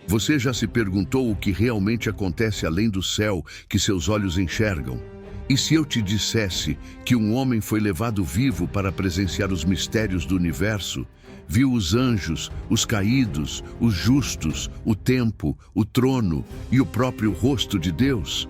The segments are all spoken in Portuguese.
Você já se perguntou o que realmente acontece além do céu que seus olhos enxergam? E se eu te dissesse que um homem foi levado vivo para presenciar os mistérios do universo, viu os anjos, os caídos, os justos, o tempo, o trono e o próprio rosto de Deus?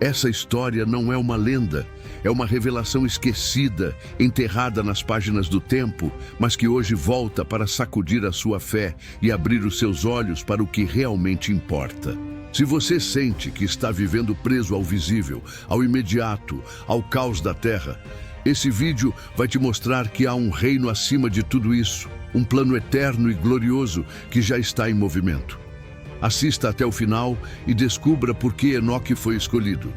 Essa história não é uma lenda, é uma revelação esquecida, enterrada nas páginas do tempo, mas que hoje volta para sacudir a sua fé e abrir os seus olhos para o que realmente importa. Se você sente que está vivendo preso ao visível, ao imediato, ao caos da terra, esse vídeo vai te mostrar que há um reino acima de tudo isso, um plano eterno e glorioso que já está em movimento. Assista até o final e descubra por que Enoque foi escolhido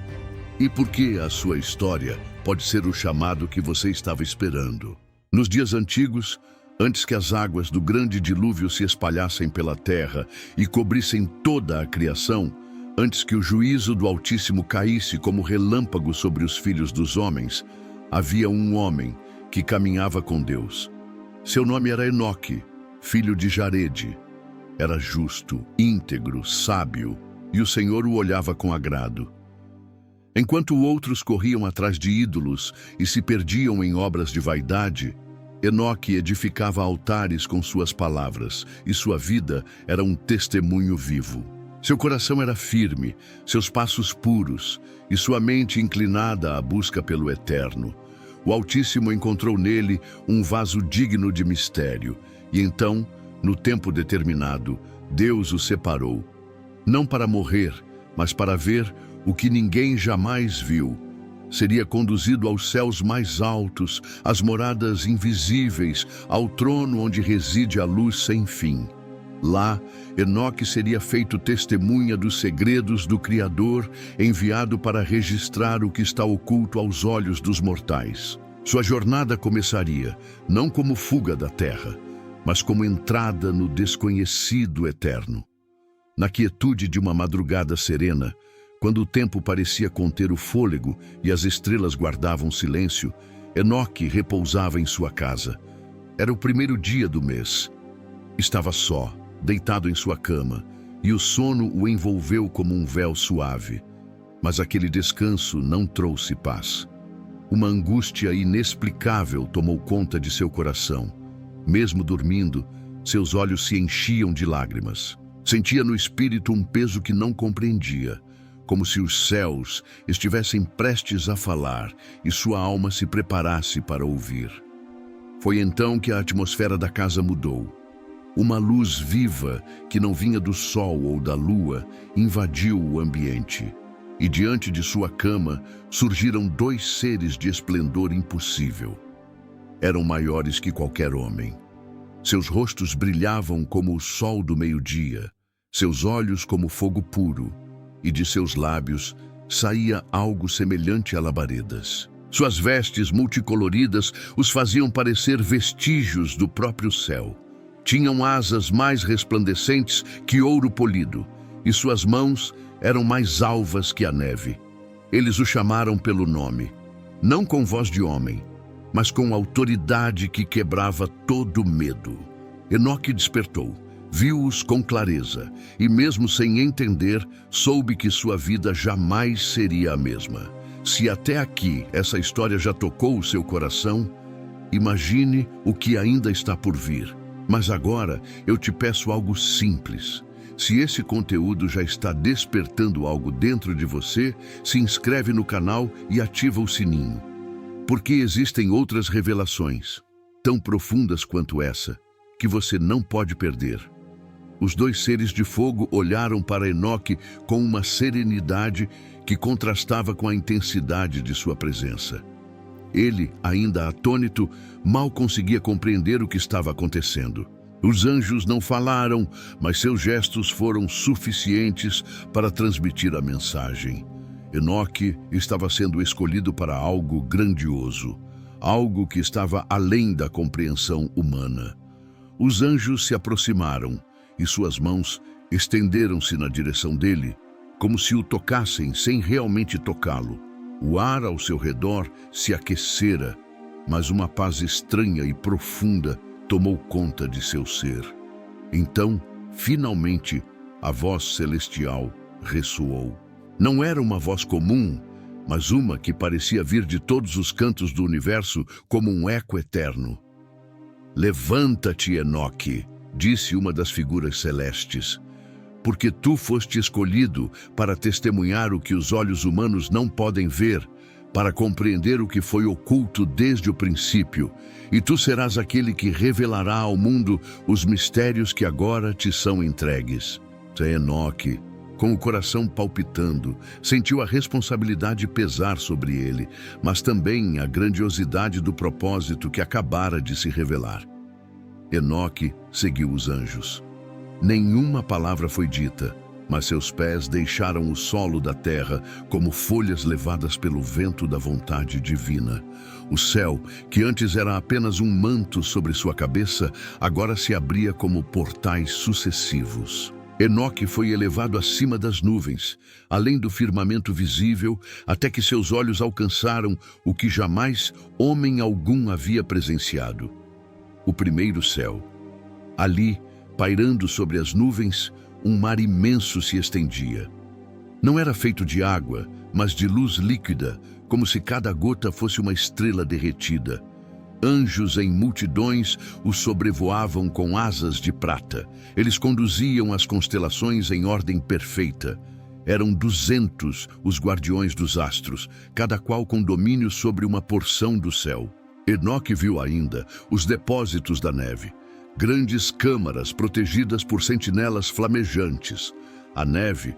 e por que a sua história pode ser o chamado que você estava esperando. Nos dias antigos, antes que as águas do grande dilúvio se espalhassem pela terra e cobrissem toda a criação, antes que o juízo do Altíssimo caísse como relâmpago sobre os filhos dos homens, havia um homem que caminhava com Deus. Seu nome era Enoque, filho de Jarede. Era justo, íntegro, sábio, e o Senhor o olhava com agrado. Enquanto outros corriam atrás de ídolos e se perdiam em obras de vaidade, Enoque edificava altares com suas palavras, e sua vida era um testemunho vivo. Seu coração era firme, seus passos puros, e sua mente inclinada à busca pelo eterno. O Altíssimo encontrou nele um vaso digno de mistério, e então, no tempo determinado, Deus o separou, não para morrer, mas para ver o que ninguém jamais viu. Seria conduzido aos céus mais altos, às moradas invisíveis, ao trono onde reside a luz sem fim. Lá, Enoque seria feito testemunha dos segredos do Criador, enviado para registrar o que está oculto aos olhos dos mortais. Sua jornada começaria, não como fuga da terra, mas como entrada no desconhecido eterno. Na quietude de uma madrugada serena, quando o tempo parecia conter o fôlego e as estrelas guardavam silêncio, Enoque repousava em sua casa. Era o primeiro dia do mês. Estava só, deitado em sua cama, e o sono o envolveu como um véu suave. Mas aquele descanso não trouxe paz. Uma angústia inexplicável tomou conta de seu coração. Mesmo dormindo, seus olhos se enchiam de lágrimas. Sentia no espírito um peso que não compreendia, como se os céus estivessem prestes a falar e sua alma se preparasse para ouvir. Foi então que a atmosfera da casa mudou. Uma luz viva, que não vinha do sol ou da lua, invadiu o ambiente. E diante de sua cama surgiram dois seres de esplendor impossível. Eram maiores que qualquer homem. Seus rostos brilhavam como o sol do meio-dia, seus olhos como fogo puro, e de seus lábios saía algo semelhante a labaredas. Suas vestes multicoloridas os faziam parecer vestígios do próprio céu. Tinham asas mais resplandecentes que ouro polido, e suas mãos eram mais alvas que a neve. Eles o chamaram pelo nome, não com voz de homem, mas com autoridade que quebrava todo medo. Enoque despertou, viu-os com clareza, e mesmo sem entender, soube que sua vida jamais seria a mesma. Se até aqui essa história já tocou o seu coração, imagine o que ainda está por vir. Mas agora eu te peço algo simples. Se esse conteúdo já está despertando algo dentro de você, se inscreve no canal e ativa o sininho. Porque existem outras revelações, tão profundas quanto essa, que você não pode perder. Os dois seres de fogo olharam para Enoque com uma serenidade que contrastava com a intensidade de sua presença. Ele, ainda atônito, mal conseguia compreender o que estava acontecendo. Os anjos não falaram, mas seus gestos foram suficientes para transmitir a mensagem. Enoque estava sendo escolhido para algo grandioso, algo que estava além da compreensão humana. Os anjos se aproximaram e suas mãos estenderam-se na direção dele, como se o tocassem sem realmente tocá-lo. O ar ao seu redor se aquecera, mas uma paz estranha e profunda tomou conta de seu ser. Então, finalmente, A voz celestial ressoou. Não era uma voz comum, mas uma que parecia vir de todos os cantos do universo como um eco eterno. Levanta-te, Enoque, disse uma das figuras celestes, porque tu foste escolhido para testemunhar o que os olhos humanos não podem ver, para compreender o que foi oculto desde o princípio, e tu serás aquele que revelará ao mundo os mistérios que agora te são entregues. Enoque, com o coração palpitando, sentiu a responsabilidade pesar sobre ele, mas também a grandiosidade do propósito que acabara de se revelar. Enoque seguiu os anjos. Nenhuma palavra foi dita, mas seus pés deixaram o solo da terra como folhas levadas pelo vento da vontade divina. O céu, que antes era apenas um manto sobre sua cabeça, agora se abria como portais sucessivos. Enoque foi elevado acima das nuvens, além do firmamento visível, até que seus olhos alcançaram o que jamais homem algum havia presenciado: o primeiro céu. Ali, pairando sobre as nuvens, um mar imenso se estendia. Não era feito de água, mas de luz líquida, como se cada gota fosse uma estrela derretida. Anjos em multidões o sobrevoavam com asas de prata. Eles conduziam as constelações em ordem perfeita. Eram 200 os guardiões dos astros, cada qual com domínio sobre uma porção do céu. Enoque viu ainda os depósitos da neve, grandes câmaras protegidas por sentinelas flamejantes. A neve,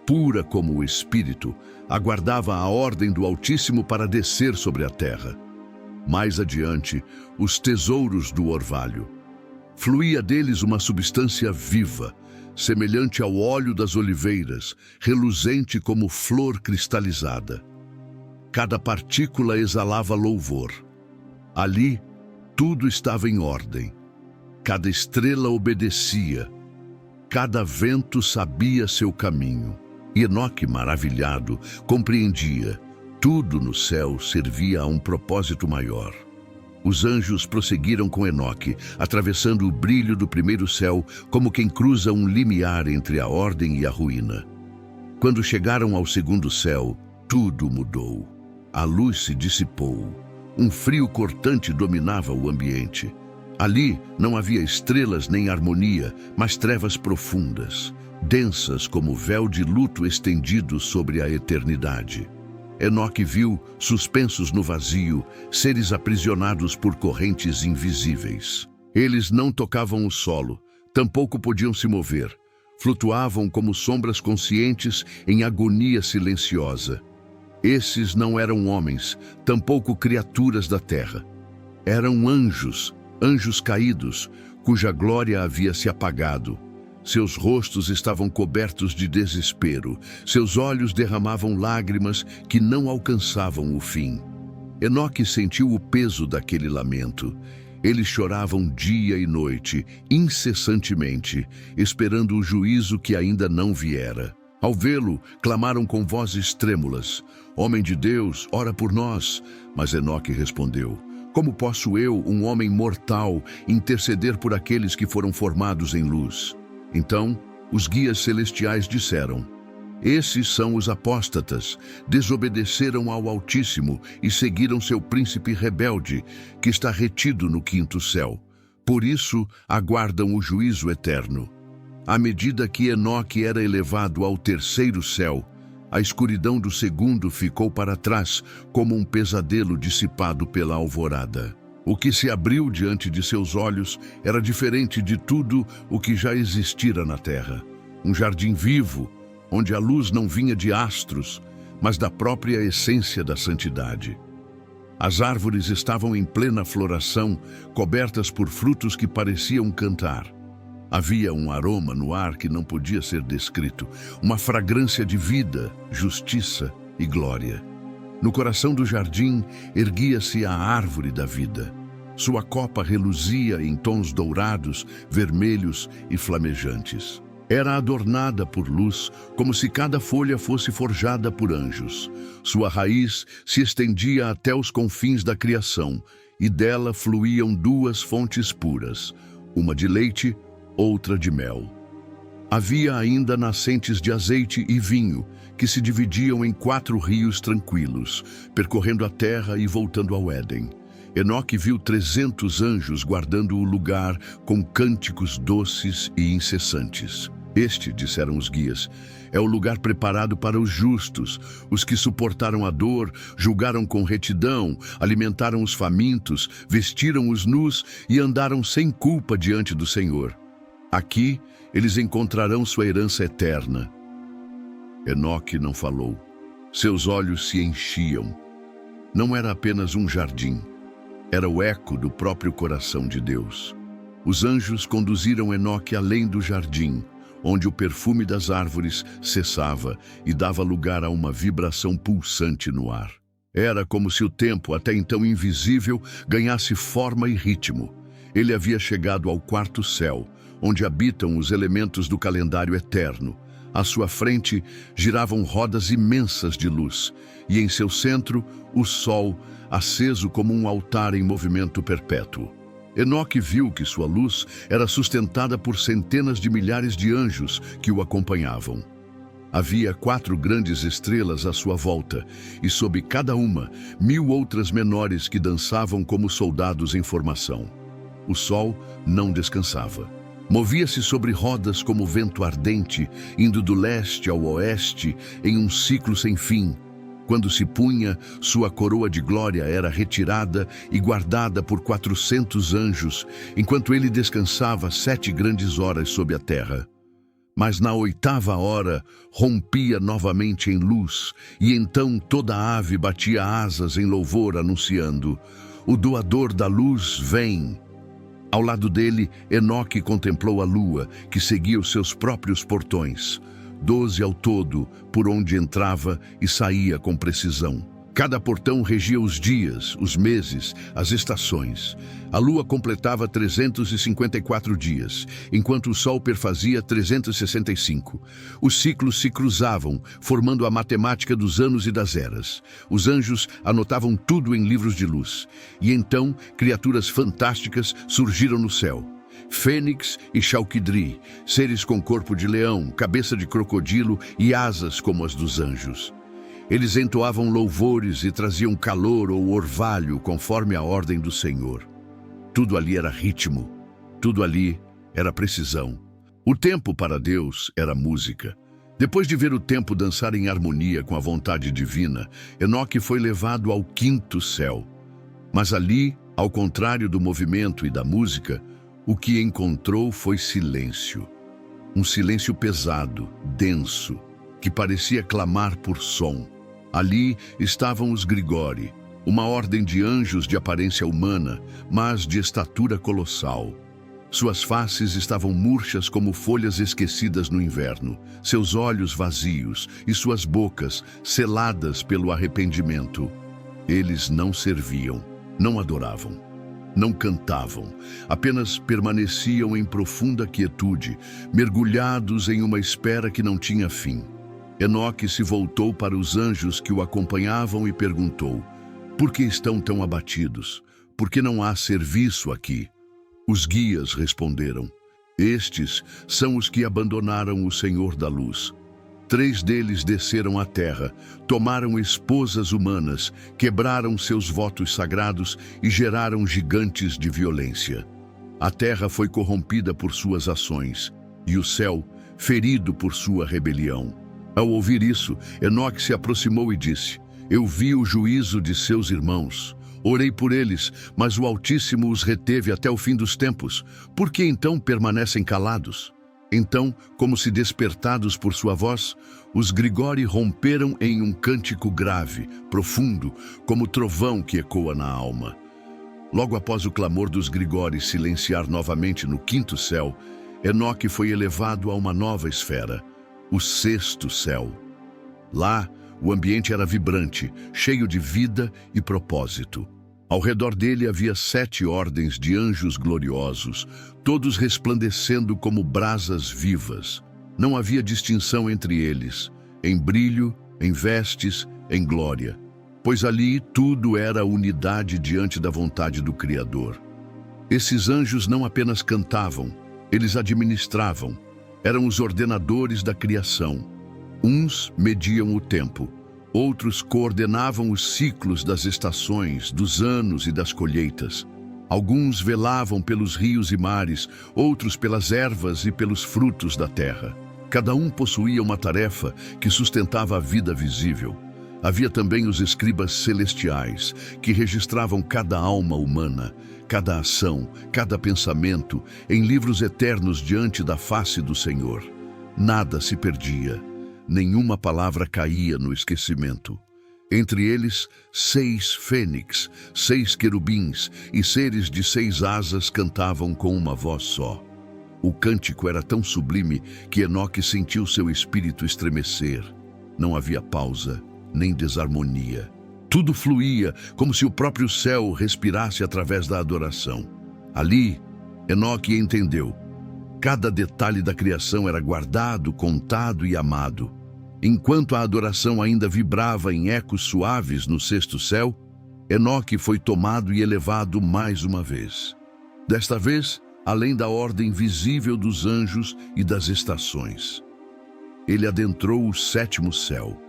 pura como o Espírito, aguardava a ordem do Altíssimo para descer sobre a terra. Mais adiante, os tesouros do orvalho. Fluía deles uma substância viva, semelhante ao óleo das oliveiras, reluzente como flor cristalizada. Cada partícula exalava louvor. Ali, tudo estava em ordem. Cada estrela obedecia. Cada vento sabia seu caminho. E Enoque, maravilhado, compreendia. Tudo no céu servia a um propósito maior. Os anjos prosseguiram com Enoque, atravessando o brilho do primeiro céu, como quem cruza um limiar entre a ordem e a ruína. Quando chegaram ao segundo céu, tudo mudou. A luz se dissipou. Um frio cortante dominava o ambiente. Ali não havia estrelas nem harmonia, mas trevas profundas, densas como véu de luto estendido sobre a eternidade. Enoque viu, suspensos no vazio, seres aprisionados por correntes invisíveis. Eles não tocavam o solo, tampouco podiam se mover. Flutuavam como sombras conscientes em agonia silenciosa. Esses não eram homens, tampouco criaturas da terra. Eram anjos, anjos caídos, cuja glória havia se apagado. Seus rostos estavam cobertos de desespero, seus olhos derramavam lágrimas que não alcançavam o fim. Enoque sentiu o peso daquele lamento. Eles choravam dia e noite, incessantemente, esperando o juízo que ainda não viera. Ao vê-lo, clamaram com vozes trêmulas: "Homem de Deus, ora por nós." Mas Enoque respondeu: "Como posso eu, um homem mortal, interceder por aqueles que foram formados em luz?" Então, os guias celestiais disseram: "Esses são os apóstatas, desobedeceram ao Altíssimo e seguiram seu príncipe rebelde, que está retido no quinto céu. Por isso, aguardam o juízo eterno." À medida que Enoque era elevado ao terceiro céu, a escuridão do segundo ficou para trás, como um pesadelo dissipado pela alvorada. O que se abriu diante de seus olhos era diferente de tudo o que já existira na terra. Um jardim vivo, onde a luz não vinha de astros, mas da própria essência da santidade. As árvores estavam em plena floração, cobertas por frutos que pareciam cantar. Havia um aroma no ar que não podia ser descrito, uma fragrância de vida, justiça e glória. No coração do jardim erguia-se a árvore da vida. Sua copa reluzia em tons dourados, vermelhos e flamejantes. Era adornada por luz, como se cada folha fosse forjada por anjos. Sua raiz se estendia até os confins da criação, e dela fluíam duas fontes puras, uma de leite, outra de mel. Havia ainda nascentes de azeite e vinho, que se dividiam em 4 rios tranquilos, percorrendo a terra e voltando ao Éden. Enoque viu 300 anjos guardando o lugar com cânticos doces e incessantes. Este, disseram os guias, é o lugar preparado para os justos, os que suportaram a dor, julgaram com retidão, alimentaram os famintos, vestiram os nus e andaram sem culpa diante do Senhor. Aqui eles encontrarão sua herança eterna. Enoque não falou. Seus olhos se enchiam. Não era apenas um jardim. Era o eco do próprio coração de Deus. Os anjos conduziram Enoque além do jardim, onde o perfume das árvores cessava e dava lugar a uma vibração pulsante no ar. Era como se o tempo, até então invisível, ganhasse forma e ritmo. Ele havia chegado ao 4º céu, onde habitam os elementos do calendário eterno. À sua frente giravam rodas imensas de luz, e em seu centro o sol, aceso como um altar em movimento perpétuo. Enoque viu que sua luz era sustentada por centenas de milhares de anjos que o acompanhavam. Havia 4 grandes estrelas à sua volta, e sob cada uma, 1000 outras menores que dançavam como soldados em formação. O sol não descansava. Movia-se sobre rodas como vento ardente, indo do leste ao oeste em um ciclo sem fim. Quando se punha, sua coroa de glória era retirada e guardada por 400 anjos, enquanto ele descansava 7 grandes horas sob a terra. Mas na 8ª hora rompia novamente em luz, e então toda ave batia asas em louvor, anunciando: "O doador da luz vem." Ao lado dele, Enoque contemplou a lua, que seguia os seus próprios portões. 12 ao todo, por onde entrava e saía com precisão. Cada portão regia os dias, os meses, as estações. A lua completava 354 dias, enquanto o sol perfazia 365. Os ciclos se cruzavam, formando a matemática dos anos e das eras. Os anjos anotavam tudo em livros de luz. E então, criaturas fantásticas surgiram no céu. Fênix e Chalquidri, seres com corpo de leão, cabeça de crocodilo e asas como as dos anjos. Eles entoavam louvores e traziam calor ou orvalho conforme a ordem do Senhor. Tudo ali era ritmo, tudo ali era precisão. O tempo para Deus era música. Depois de ver o tempo dançar em harmonia com a vontade divina, Enoque foi levado ao 5º céu. Mas ali, ao contrário do movimento e da música, o que encontrou foi silêncio. Um silêncio pesado, denso, que parecia clamar por som. Ali estavam os Grigori, uma ordem de anjos de aparência humana, mas de estatura colossal. Suas faces estavam murchas como folhas esquecidas no inverno, seus olhos vazios e suas bocas seladas pelo arrependimento. Eles não serviam, não adoravam, não cantavam, apenas permaneciam em profunda quietude, mergulhados em uma espera que não tinha fim. Enoque se voltou para os anjos que o acompanhavam e perguntou: "Por que estão tão abatidos? Por que não há serviço aqui?" Os guias responderam: "Estes são os que abandonaram o Senhor da Luz. 3 deles desceram à terra, tomaram esposas humanas, quebraram seus votos sagrados e geraram gigantes de violência. A terra foi corrompida por suas ações, e o céu ferido por sua rebelião." Ao ouvir isso, Enoque se aproximou e disse: "Eu vi o juízo de seus irmãos. Orei por eles, mas o Altíssimo os reteve até o fim dos tempos. Por que então permanecem calados?" Então, como se despertados por sua voz, os Grigori romperam em um cântico grave, profundo, como trovão que ecoa na alma. Logo após o clamor dos Grigori silenciar novamente no 5º céu, Enoque foi elevado a uma nova esfera, o 6º céu. Lá, o ambiente era vibrante, cheio de vida e propósito. Ao redor dele havia 7 ordens de anjos gloriosos, todos resplandecendo como brasas vivas. Não havia distinção entre eles, em brilho, em vestes, em glória, pois ali tudo era unidade diante da vontade do Criador. Esses anjos não apenas cantavam, eles administravam. Eram os ordenadores da criação. Uns mediam o tempo, outros coordenavam os ciclos das estações, dos anos e das colheitas. Alguns velavam pelos rios e mares, outros pelas ervas e pelos frutos da terra. Cada um possuía uma tarefa que sustentava a vida visível. Havia também os escribas celestiais, que registravam cada alma humana, cada ação, cada pensamento, em livros eternos diante da face do Senhor. Nada se perdia, nenhuma palavra caía no esquecimento. Entre eles, 6 fênix, 6 querubins e seres de 6 asas cantavam com uma voz só. O cântico era tão sublime que Enoque sentiu seu espírito estremecer. Não havia pausa, nem desarmonia. Tudo fluía como se o próprio céu respirasse através da adoração. Ali, Enoque entendeu. Cada detalhe da criação era guardado, contado e amado. Enquanto a adoração ainda vibrava em ecos suaves no sexto céu, Enoque foi tomado e elevado mais uma vez. Desta vez, além da ordem visível dos anjos e das estações. Ele adentrou o sétimo céu,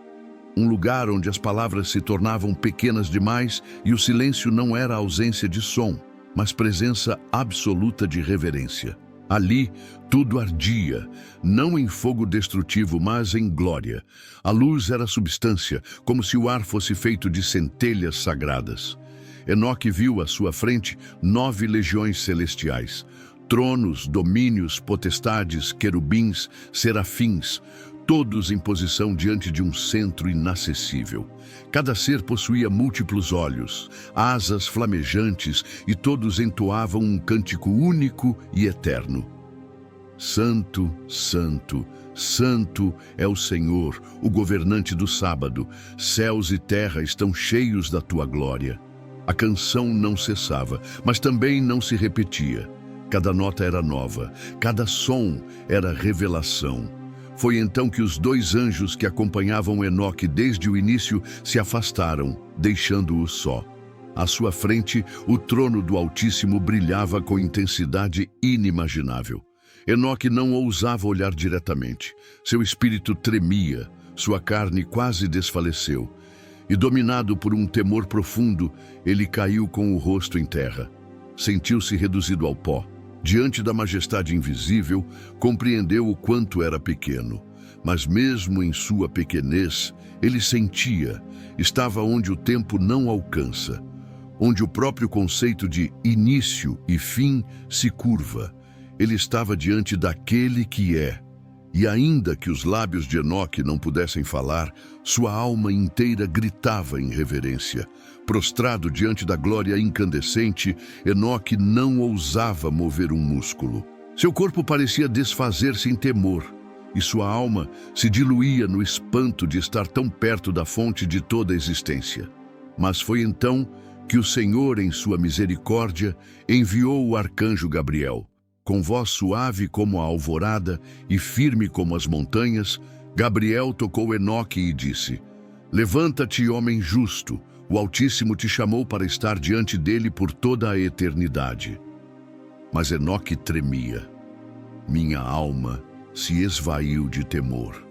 um lugar onde as palavras se tornavam pequenas demais e o silêncio não era ausência de som, mas presença absoluta de reverência. Ali, tudo ardia, não em fogo destrutivo, mas em glória. A luz era substância, como se o ar fosse feito de centelhas sagradas. Enoque viu à sua frente 9 legiões celestiais, tronos, domínios, potestades, querubins, serafins, todos em posição diante de um centro inacessível. Cada ser possuía múltiplos olhos, asas flamejantes, e todos entoavam um cântico único e eterno. Santo, santo, santo é o Senhor, o governante do sábado. Céus e terra estão cheios da tua glória. A canção não cessava, mas também não se repetia. Cada nota era nova, cada som era revelação. Foi então que os 2 anjos que acompanhavam Enoque desde o início se afastaram, deixando-o só. À sua frente, o trono do Altíssimo brilhava com intensidade inimaginável. Enoque não ousava olhar diretamente. Seu espírito tremia, sua carne quase desfaleceu. E, dominado por um temor profundo, ele caiu com o rosto em terra. Sentiu-se reduzido ao pó. Diante da majestade invisível, compreendeu o quanto era pequeno. Mas mesmo em sua pequenez, ele sentia, estava onde o tempo não alcança, onde o próprio conceito de início e fim se curva. Ele estava diante daquele que é. E ainda que os lábios de Enoque não pudessem falar, sua alma inteira gritava em reverência. Prostrado diante da glória incandescente, Enoque não ousava mover um músculo. Seu corpo parecia desfazer-se em temor, e sua alma se diluía no espanto de estar tão perto da fonte de toda a existência. Mas foi então que o Senhor, em sua misericórdia, enviou o arcanjo Gabriel. Com voz suave como a alvorada e firme como as montanhas, Gabriel tocou Enoque e disse: Levanta-te, homem justo, o Altíssimo te chamou para estar diante dele por toda a eternidade. Mas Enoque tremia. Minha alma se esvaiu de temor,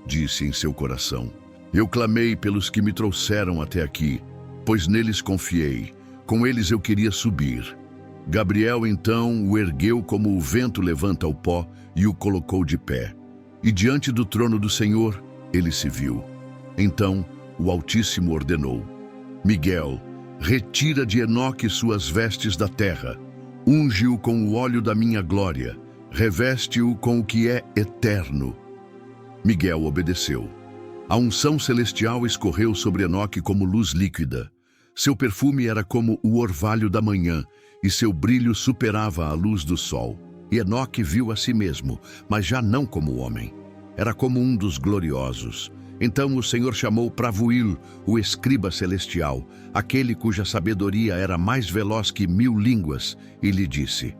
disse em seu coração. Eu clamei pelos que me trouxeram até aqui, pois neles confiei, com eles eu queria subir. Gabriel então o ergueu como o vento levanta o pó e o colocou de pé. E diante do trono do Senhor, ele se viu. Então o Altíssimo ordenou: Miguel, retira de Enoque suas vestes da terra, unge-o com o óleo da minha glória, reveste-o com o que é eterno. Miguel obedeceu. A unção celestial escorreu sobre Enoque como luz líquida. Seu perfume era como o orvalho da manhã, e seu brilho superava a luz do sol. E Enoque viu a si mesmo, mas já não como homem. Era como um dos gloriosos. Então o Senhor chamou Pravuil, o escriba celestial, aquele cuja sabedoria era mais veloz que 1000 línguas, e lhe disse: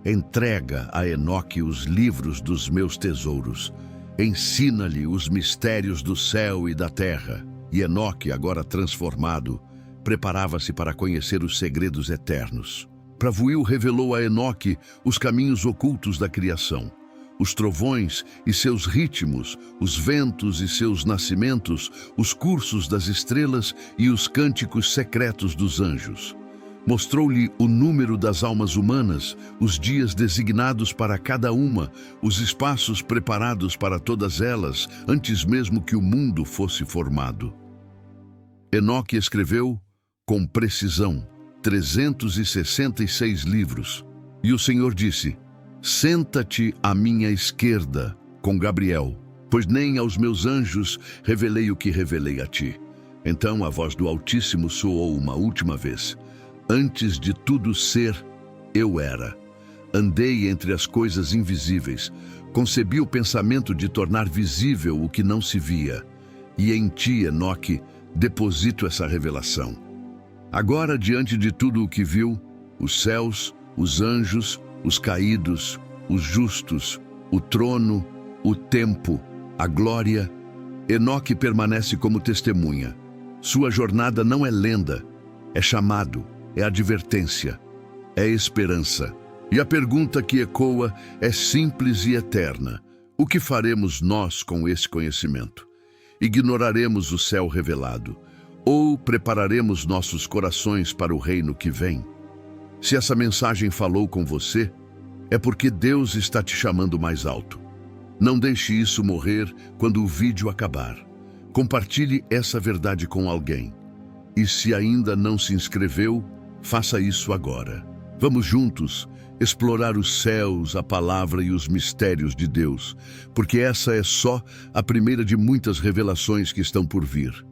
Entrega a Enoque os livros dos meus tesouros. Ensina-lhe os mistérios do céu e da terra. E Enoque, agora transformado, preparava-se para conhecer os segredos eternos. Pravuil revelou a Enoque os caminhos ocultos da criação. os trovões e seus ritmos, os ventos e seus nascimentos, os cursos das estrelas e os cânticos secretos dos anjos. Mostrou-lhe o número das almas humanas, os dias designados para cada uma, os espaços preparados para todas elas, antes mesmo que o mundo fosse formado. Enoque escreveu, com precisão, 366 livros. E o Senhor disse: senta-te à minha esquerda, com Gabriel, pois nem aos meus anjos revelei o que revelei a ti. Então a voz do Altíssimo soou uma última vez: antes de tudo ser, eu era. Andei entre as coisas invisíveis, concebi o pensamento de tornar visível o que não se via. E em ti, Enoque, deposito essa revelação. Agora, diante de tudo o que viu, os céus, os anjos, os caídos, os justos, o trono, o tempo, a glória, Enoque permanece como testemunha. Sua jornada não é lenda, é chamado, é advertência, é esperança. E a pergunta que ecoa é simples e eterna: o que faremos nós com esse conhecimento? Ignoraremos o céu revelado, ou prepararemos nossos corações para o reino que vem? Se essa mensagem falou com você, é porque Deus está te chamando mais alto. Não deixe isso morrer quando o vídeo acabar. Compartilhe essa verdade com alguém. E se ainda não se inscreveu, faça isso agora. Vamos juntos explorar os céus, a palavra e os mistérios de Deus, porque essa é só a primeira de muitas revelações que estão por vir.